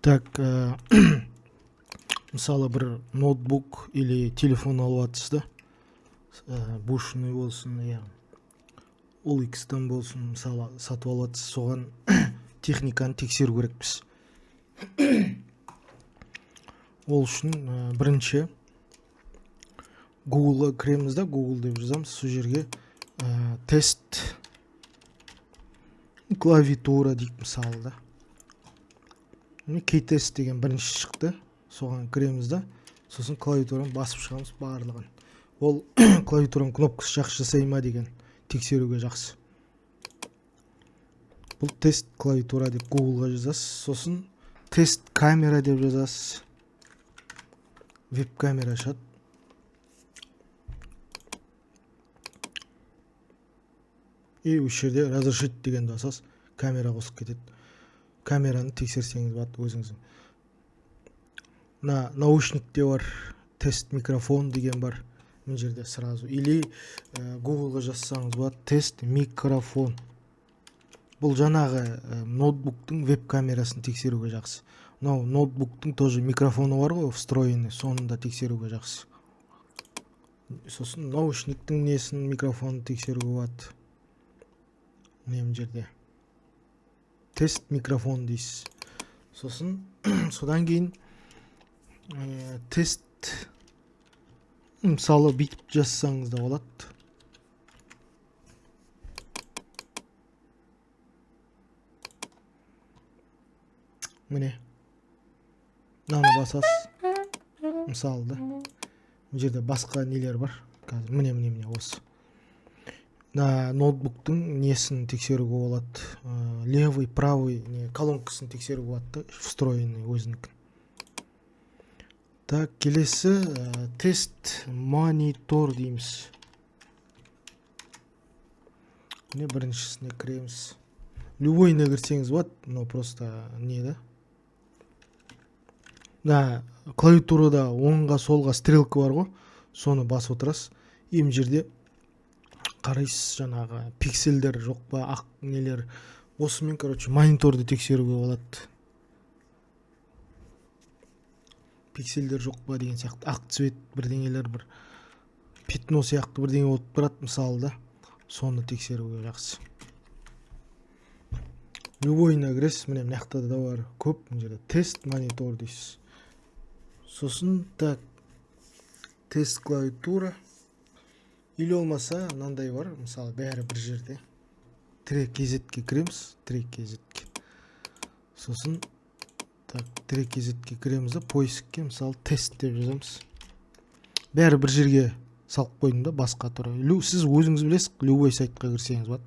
Так, мысалы бір ноутбук или телефон алып жатсыз да, бушный болсын, OLX-тан болсын, мысалы сатып алып жатсыз, соған техниканы тексеру керекпіз. Ол үшін бірінші Google'ға кіреміз да, Google деп жазамыз, сол жерге тест клавиатура дейік мысалы да. Кейтест деген бірінші шықты, соған кіреміз да, сосын клавиатураны басып шығамыз барлығын. Ол клавиатураның кнопкасы жақсы жасай ма деген тексеруге жақсы. Бұл тест клавиатура деп Google'ға жазасыз, сосын тест камера деп жазасыз. Веб-камера ашады. И осы жерде разрешить дегенді басасыз, камера қосып кетеді. Камераны тексерсеңіз болады өзіңіз. Наушникте бар, тест микрофон деген бар. Мен жерде сразу. Или Google'ға жазсаңыз болады, тест микрофон. Бұл жаңағы ноутбуктың веб-камерасын тексеруге жақсы. Ноутбуктың тоже микрофоны бар ғой, встроенный, соны да тексеруге жақсы. Сосын наушниктің несін, микрофонын тексеруге болады. Мен жерде тест микрофон дейсіз. Сосын содан кейін тест, мысалы бүйтіп жазсаңыз да болады. Міне мынаны басасыз, мысалы да. Бұл жерде басқа нелер бар. Қазір міне осы. Ноутбуктың несін тексеруге болады. Левый, правый колонкасын тексеруге болады, встроенный өзінікін. Так, келесі тест монитор дейміз. Міне біріншісіне кіреміз. Любойына кірсеңіз болады, но просто не да. Клавиатурада оңға солға стрелка бар ғой, соны басып отырасыз. Ем жерде қарайсыз, жаңағы пиксельдер жоқ па, ақ нелер. Осымен, мониторды тексеруге болады. Пиксельдер жоқ па деген сияқты, ақ цвет бірдеңелер, бір пятно сияқты бірдеңе болып тұрады, мысалы да. Соны тексеруге жақсы. Любойына кіресіз, міне мынақта да бар, көп. Мына жерде тест монитор дейсіз. Сосын так, тест клавиатура. Или олмаса мынандай бар, мысалы бәрі бір жерде. Трек-кезетке кіреміз, трек-кезетке. Сосын так, трек-кезетке кіреміз да, поискке мысалы тест деп жазамыз. Бәрі бір жерге салып қойдым да, басқа түрі. Сіз өзіңіз білесіз, любой сайтқа кірсеңіз болады.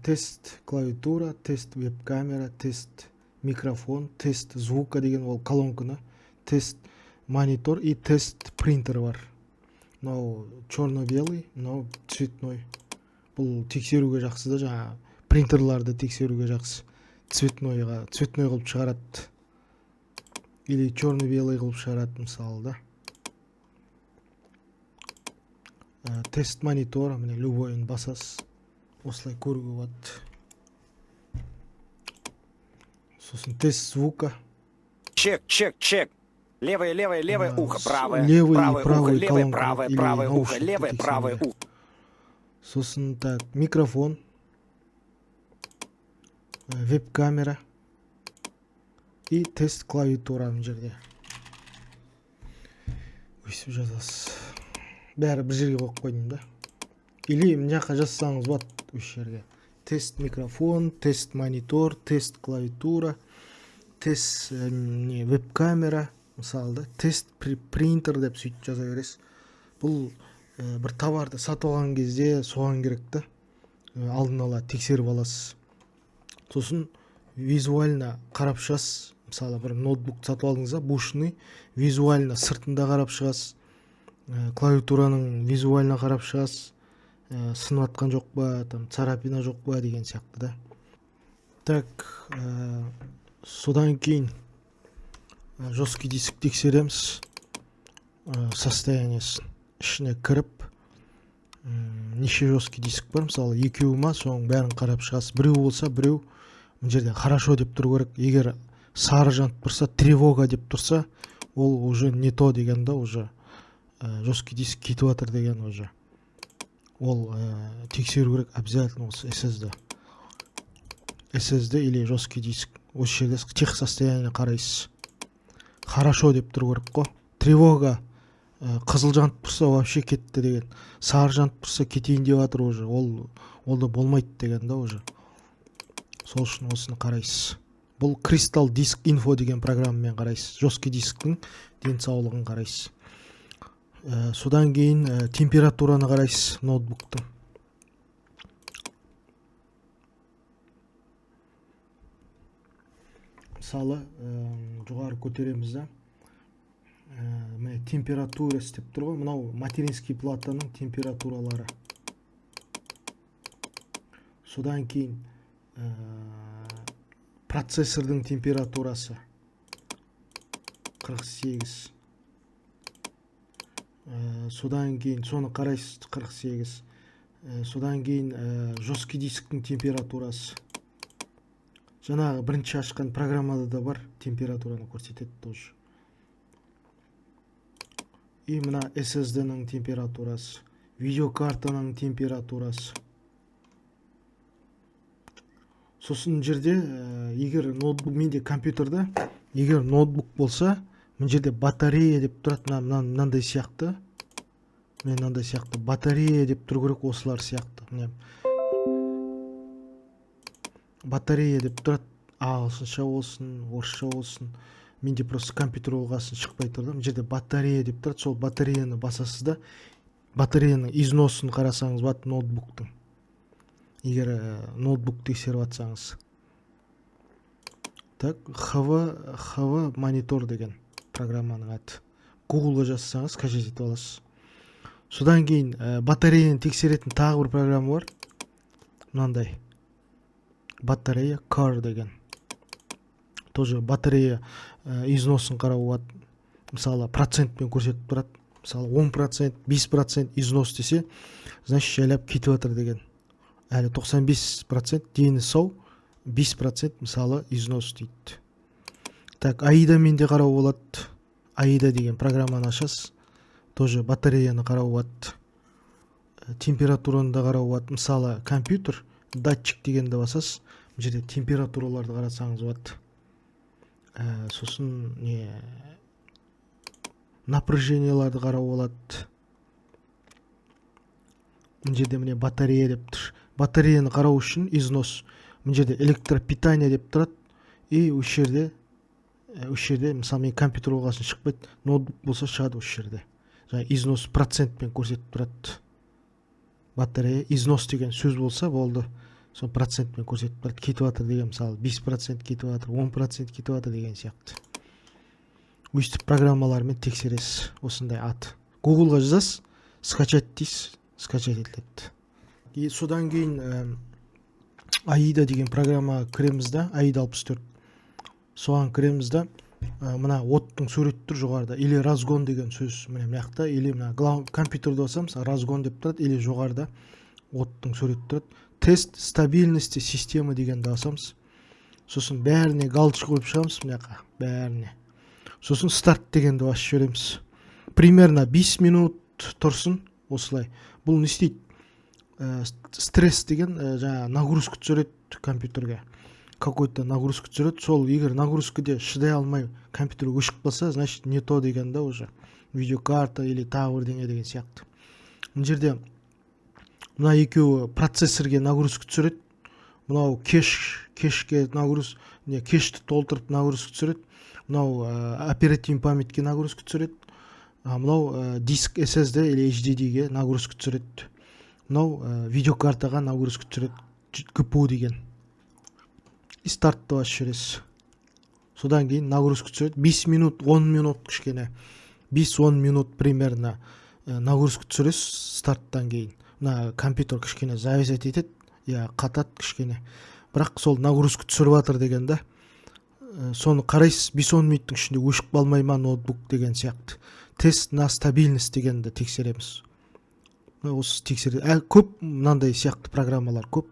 Тест клавиатура, тест веб-камера, тест микрофон, тест звука деген ол колонканы, тест монитор и тест принтер бар. Мынау черно-белый, мынау цветной. Бұл тексеруге жақсы да, жаңа принтерларды тексеруге жақсы. Цветной қылып шығарады. Или черно-белый қылып шығарады, мысалы да. Тест монитор, міне любойын басасыз. Осылай көруге болады. Сосын тест звука. Чек. Левое ухо, правое. Правый Левое, правое ухо, левое, правое ухо. Сосын так, микрофон. Веб-камера. И тест клавиатура мына жерде. Өйсіп жазасыз. Бәрі бір жерге қойып қойдым да. Или мына жаққа жазсаңыз болады. Осы жерге тест микрофон, тест монитор, тест клавиатура, тест веб-камера, мысалы да, тест принтер деп сөйтіп жаза бересіз. Бұл бір товарды сатып алған кезде соған керек та, алдын ала тексеріп аласыз. Сосын визуально қарап шығасыз. Мысалы бір ноутбук сатып алдыңызда, бушный, визуально сыртында қарап шығасыз. Клавиатураның визуально қарап шығасыз. Сынып атқан жоқ па, царапина жоқ па деген сияқты да. Так, содан кейін жесткий диск тексереміз. Состояниесін ішіне кіріп, неше жесткий диск бар, мысалы екеуі ма, соның бәрін қарап шығасыз. Біреу болса біреу мына жерде хорошо деп тұру керек. Егер сары жанып тұрса, тревога деп тұрса, ол уже не то деген да, уже жесткий диск кетіп жатыр деген уже. Ол тексеру керек обязательно осы SSD или жесткий диск. Осы жерде тех состояние қарайсыз. Хорошо деп тұру керек қой. Тревога қызыл жанып тұрса вообще кетті деген. Сары жанып тұрса кетейін деп жатыр уже. Ол да болмайды деген да уже. Сол үшін осыны қарайсыз. Бұл Crystal Disk Info деген программамен қарайсыз. Жесткий дисктің денсаулығын қарайсыз. Содан кейін температураны қарайсыз ноутбуктың. Мысалы, жоғары көтереміз да. Температура істеп тұр ғой. Мынау материнский платаның температуралары. Содан кейін процессордың температурасы 48. Содан кейін соны қарайсыз 48. Содан кейін жесткий дисктің температурасы. Жаңағы бірінші ашқан программада да бар, температураны көрсетеді тоже. И мына SSD-ның температурасы, видеокартаның температурасы. Сосын жерде, егер ноутбук, менде компьютерда, егер ноутбук болса, мына жерде батарея деп тұрады, мынандай сияқты. Мынандай сияқты батарея деп тұру керек, осылар сияқты. Батарея деп тұрады, ағылшынша болсын, орысша болсын. Менде просто компьютер болғасын шықпай тұрды. Мына жерде батарея деп тұрады, сол батареяны басасыз да, батареяның износын қарасаңыз болады ноутбуктың. Егер ноутбук тексеріп атсаңыз. Так, HV монитор деген программаның аты. Google'ға жазсаңыз, қажет етіп аласыз. Содан кейін батареяны тексеретін тағы бір программа бар. Мынандай. Батарея car деген. Тоже батарея износын қарау болады. Мысалы, процентпен көрсетіп тұрады. Мысалы, 10%, 5% износ десе, значит, жайлап кетіп жатыр деген. Әлі 95% дені сау, 5% мысалы износ дейді. Так, AIDA менде қарау болады. AIDA деген программаны ашасыз. Тоже батареяны қарау болады. Температураны да қарау болады. Мысалы, компьютер, датчик дегенді басасыз. Бұл жерде температураларды қарасаңыз болады. Сосын напряженияларды қарау болады. Бұл жерде міне батарея деп тұр. Батареяны қарау үшін износ. Бұл жерде электропитание деп тұрады. И осы жерде, мысалы мен компьютер болғасын шықпайды, ноутбук болса шығады осы жерде. Жаңа износ процентпен көрсетіп тұрады. Батарея износ деген сөз болса болды. Сол процентпен көрсетіп тұрады. Кетіп жатыр деген, мысалы 5% кетіп жатыр, 10% кетіп жатыр деген сияқты. Өстіп программалармен тексересіз, осындай аты. Google'ға жазасыз, скачать дейсіз, скачать етіледі. И содан кейін AIDA деген программа кіреміз да, AIDA 64. Соған кіреміз да, мына оттың суреті тұр жоғарыда, или разгон деген сөз мына маяқта, или мына компьютерді басамыз, разгон деп тұрады, или жоғарыда оттың суреті тұрады. Тест стабильности системы дегенді басамыз. Сосын бәріне галочка қойып шығамыз, мынақа, бәріне. Сосын старт дегенді басып жібереміз. Примерно 5 минут тұрсын, осылай. Бұл не істейді? Стресс деген жаңа нагрузка түсіреді компьютерге. Какой-то нагрузка түсіреді. Сол егер нагрузкаде шыдай алмай компьютер өшіп қалса, значит не то деген да уже. Видеокарта или тағы бірдеңе деген сияқты. Мына жерде мына екеуі процессорге нагрузка түсіреді. Мынау кешке нагрузка, кешті толтырып нагрузка түсіреді. Мынау оперативный памятке нагрузка түсіреді. Мынау диск SSD или HDD-ге нагрузка түсіреді. Мынау видеокартаға нагрузка түсіреді. GPU деген. И стартты басып жібересіз. Содан кейін нагрузка түсіреді. 5 минут, 10 минут кішкене. 5-10 минут примерно нагрузка түсіресіз старттан кейін. Мына компьютер кішкене зависать етеді. Я қатады кішкене. Бірақ сол нагрузка түсіріп жатыр деген да. Соны қарайсыз, 5-10 минуттың ішінде өшіп қалмай ма ноутбук деген сияқты. Тест на стабильность дегенді тексереміз. осы тексереді көп мынандай сияқты программалар көп